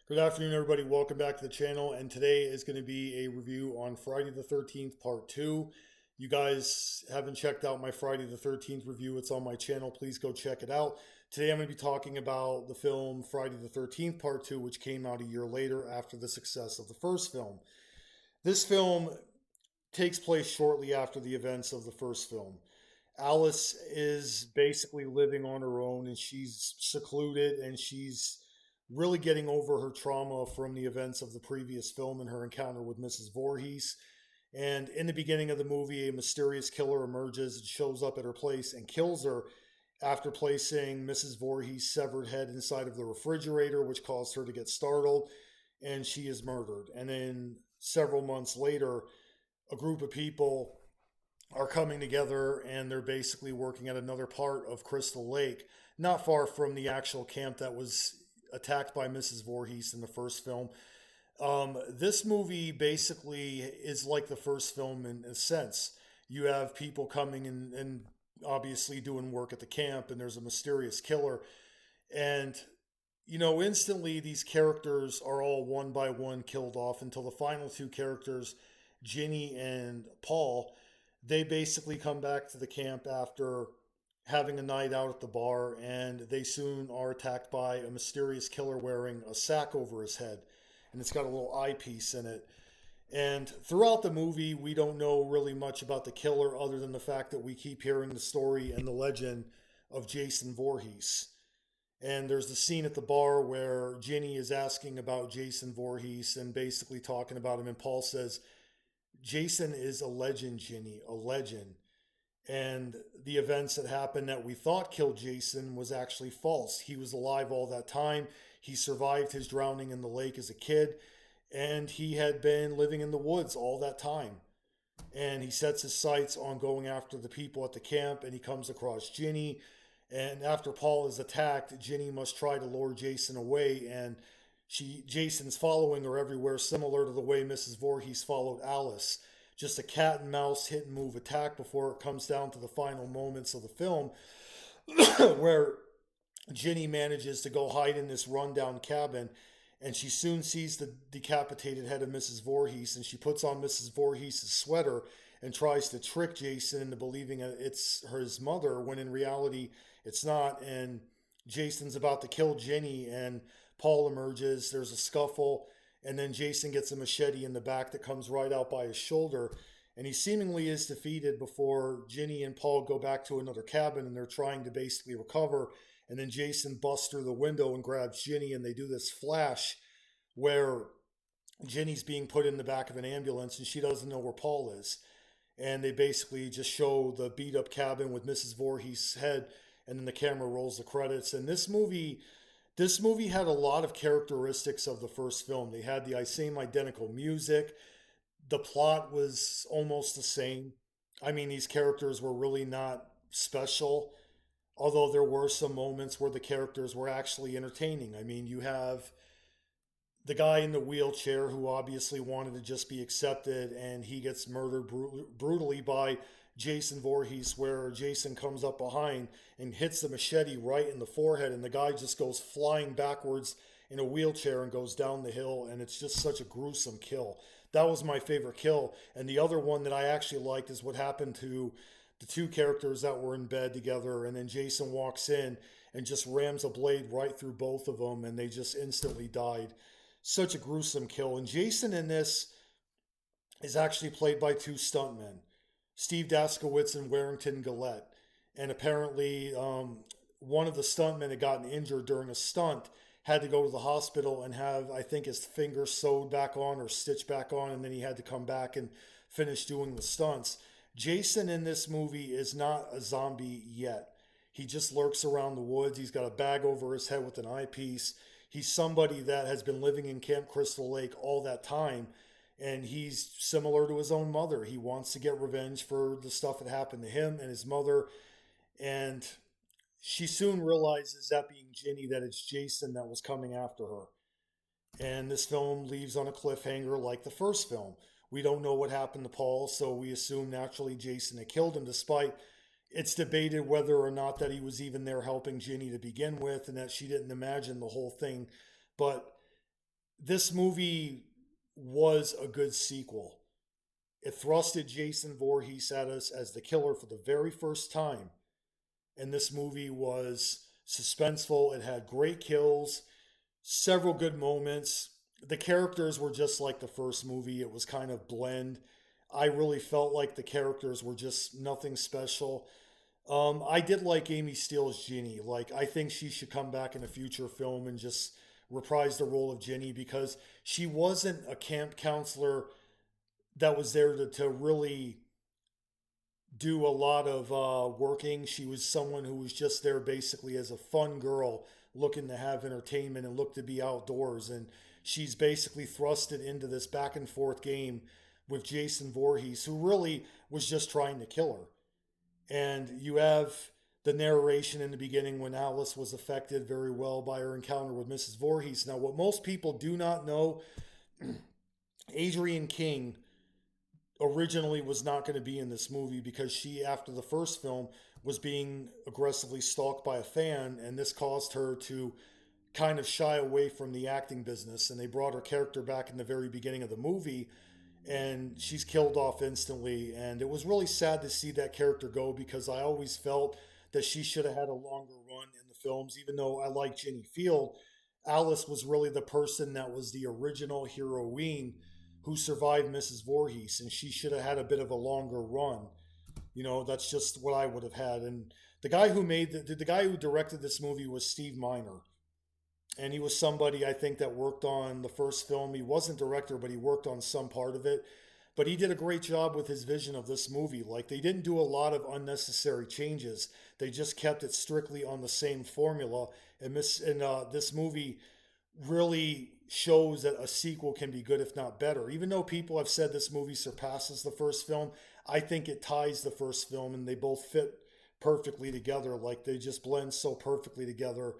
Good afternoon, everybody. Welcome back to the channel. And today is going to be a review on Friday the 13th, Part 2. You guys haven't checked out my Friday the 13th review, it's on my channel. Please go check it out. Today I'm going to be talking about the film Friday the 13th, Part 2, which came out a year later after the success of the first film. This film takes place shortly after the events of the first film. Alice is basically living on her own and she's secluded and she's really getting over her trauma from the events of the previous film and her encounter with Mrs. Voorhees. And in the beginning of the movie, a mysterious killer emerges and shows up at her place and kills her after placing Mrs. Voorhees' severed head inside of the refrigerator, which caused her to get startled, and she is murdered. And then several months later, a group of people are coming together and they're basically working at another part of Crystal Lake, not far from the actual camp that was attacked by Mrs. Voorhees in the first film. This movie basically is like the first film in a sense. You have people coming and obviously doing work at the camp, and there's a mysterious killer. And, instantly these characters are all one by one killed off until the final two characters, Ginny and Paul, they basically come back to the camp after having a night out at the bar, and they soon are attacked by a mysterious killer wearing a sack over his head, and it's got a little eyepiece in it. And throughout the movie, we don't know really much about the killer other than the fact that we keep hearing the story and the legend of Jason Voorhees. And there's the scene at the bar where Ginny is asking about Jason Voorhees and basically talking about him, and Paul says, Jason is a legend, Ginny, a legend. And the events that happened that we thought killed Jason was actually false. He was alive all that time. He survived his drowning in the lake as a kid, and he had been living in the woods all that time. And he sets his sights on going after the people at the camp, and he comes across Ginny. And after Paul is attacked, Ginny must try to lure Jason away, and Jason's following her everywhere, similar to the way Mrs. Voorhees followed Alice. Just a cat and mouse hit and move attack before it comes down to the final moments of the film where Ginny manages to go hide in this rundown cabin, and she soon sees the decapitated head of Mrs. Voorhees, and she puts on Mrs. Voorhees' sweater and tries to trick Jason into believing it's his mother when in reality it's not. And Jason's about to kill Ginny, and Paul emerges. There's a scuffle, and then Jason gets a machete in the back that comes right out by his shoulder. And he seemingly is defeated before Ginny and Paul go back to another cabin and they're trying to basically recover. And then Jason busts through the window and grabs Ginny, and they do this flash where Ginny's being put in the back of an ambulance and she doesn't know where Paul is. And they basically just show the beat up cabin with Mrs. Voorhees' head, and then the camera rolls the credits. And this movie had a lot of characteristics of the first film. They had the same identical music. The plot was almost the same. I mean, these characters were really not special, although there were some moments where the characters were actually entertaining. I mean, you have the guy in the wheelchair who obviously wanted to just be accepted, and he gets murdered brutally by Jason Voorhees, where Jason comes up behind and hits the machete right in the forehead, and the guy just goes flying backwards in a wheelchair and goes down the hill, and it's just such a gruesome kill. That was my favorite kill. And the other one that I actually liked is what happened to the two characters that were in bed together, and then Jason walks in and just rams a blade right through both of them, and they just instantly died. Such a gruesome kill. And Jason in this is actually played by two stuntmen, Steve Daskowitz and Warrington Gillette. And apparently, one of the stuntmen had gotten injured during a stunt, had to go to the hospital and have, I think, his finger sewed back on or stitched back on, and then he had to come back and finish doing the stunts. Jason in this movie is not a zombie yet. He just lurks around the woods. He's got a bag over his head with an eyepiece. He's somebody that has been living in Camp Crystal Lake all that time, and he's similar to his own mother. He wants to get revenge for the stuff that happened to him and his mother, and she soon realizes, that being Ginny, that it's Jason that was coming after her. And this film leaves on a cliffhanger like the first film. We don't know what happened to Paul, so we assume naturally Jason had killed him, despite it's debated whether or not that he was even there helping Ginny to begin with and that she didn't imagine the whole thing. But this movie was a good sequel. It thrusted Jason Voorhees at us as the killer for the very first time. And this movie was suspenseful. It had great kills, several good moments. The characters were just like the first movie. It was kind of blend. I really felt like the characters were just nothing special. I did like Amy Steele's Ginny. Like, I think she should come back in a future film and just reprise the role of Ginny, because she wasn't a camp counselor that was there to really do a lot of working. She was someone who was just there basically as a fun girl looking to have entertainment and look to be outdoors. And she's basically thrusted into this back and forth game with Jason Voorhees, who really was just trying to kill her. And you have the narration in the beginning when Alice was affected very well by her encounter with Mrs. Voorhees. Now, what most people do not know, Adrienne King originally was not going to be in this movie because she, after the first film, was being aggressively stalked by a fan, and this caused her to kind of shy away from the acting business. And they brought her character back in the very beginning of the movie, and she's killed off instantly. And it was really sad to see that character go, because I always felt that she should have had a longer run in the films. Even though I like Ginny Field, Alice was really the person that was the original heroine who survived Mrs. Voorhees, and she should have had a bit of a longer run. You know, that's just what I would have had. And the guy who directed this movie was Steve Miner, and he was somebody I think that worked on the first film. He wasn't director, but he worked on some part of it. But he did a great job with his vision of this movie. Like, they didn't do a lot of unnecessary changes. They just kept it strictly on the same formula. And this movie really shows that a sequel can be good, if not better. Even though people have said this movie surpasses the first film, I think it ties the first film, and they both fit perfectly together. Like, they just blend so perfectly together.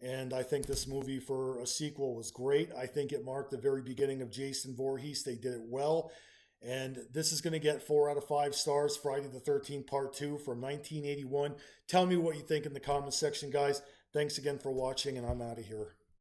And I think this movie for a sequel was great. I think it marked the very beginning of Jason Voorhees. They did it well. And this is going to get 4 out of 5 stars. Friday the 13th Part 2 from 1981. Tell me what you think in the comment section, guys. Thanks again for watching, and I'm out of here.